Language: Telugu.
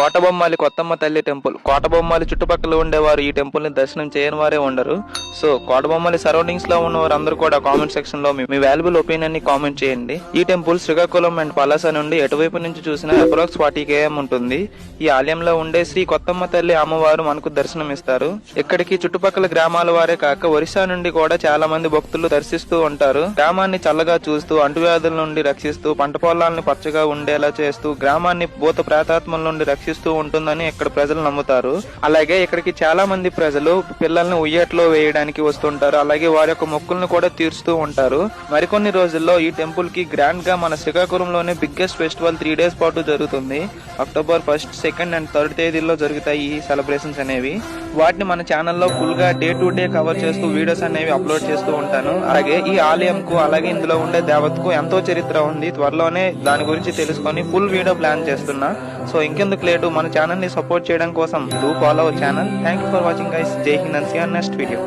కోటబొమ్మాలి కొత్తమ్మ తల్లి టెంపుల్. కోటబొమ్మాలి చుట్టుపక్కల ఉండేవారు ఈ టెంపుల్ ని దర్శనం చేయని వారే ఉండరు. సో కోటబొమ్మాలి సరౌండింగ్స్ లో ఉన్న వారు అందరూ కూడా కామెంట్ సెక్షన్ లో మీ వాల్యుబుల్ ఒపీనియన్ ని కామెంట్ చేయండి. ఈ టెంపుల్ శ్రీకాకుళం అండ్ పలాస నుండి ఎటువైపు నుంచి చూసినా అప్రాక్స్ 40 km ఉంటుంది. ఈ ఆలయంలో ఉండే శ్రీ కొత్తమ్మ తల్లి అమ్మవారు మనకు దర్శనం ఇస్తారు. ఇక్కడికి చుట్టుపక్కల గ్రామాల వారే కాక ఒరిస్సా నుండి కూడా చాలా మంది భక్తులు దర్శిస్తూ ఉంటారు. గ్రామాన్ని చల్లగా చూస్తూ, అంటువ్యాధుల నుండి రక్షిస్తూ, పంట పొలాలను పచ్చగా ఉండేలా చేస్తూ, గ్రామాన్ని భూత ప్రేతాత్మల నుండి రక్షిస్తూ ఉంటుందని ఇక్కడ ప్రజలు నమ్ముతారు. అలాగే ఇక్కడికి చాలా మంది ప్రజలు పిల్లల్ని ఉయ్యట్లో వేయడానికి వస్తుంటారు. అలాగే వారి యొక్క మొక్కులను కూడా తీరుస్తూ ఉంటారు. మరికొన్ని రోజుల్లో ఈ టెంపుల్ కి గ్రాండ్ గా మన శ్రీకాకుళంలోనే బిగ్గెస్ట్ ఫెస్టివల్ 3 days పాటు జరుగుతుంది. అక్టోబర్ 1, 2 and 3 తేదీల్లో జరుగుతాయి ఈ సెలబ్రేషన్స్ అనేవి. వాటిని మన ఛానల్లో ఫుల్ గా డే టు డే కవర్ చేస్తూ వీడియోస్ అనేవి అప్లోడ్ చేస్తూ ఉంటాను. అలాగే ఈ ఆలయంకు, అలాగే ఇందులో ఉండే దేవతకు ఎంతో చరిత్ర ఉంది. త్వరలోనే దాని గురించి తెలుసుకొని ఫుల్ వీడియో ప్లాన్ చేస్తున్నా. సో ఇంకెందుకు లేటు, మన ఛానల్ ని సపోర్ట్ చేయడం కోసం do follow our channel. Thank you for watching guys. Jai Hind and see you on next video.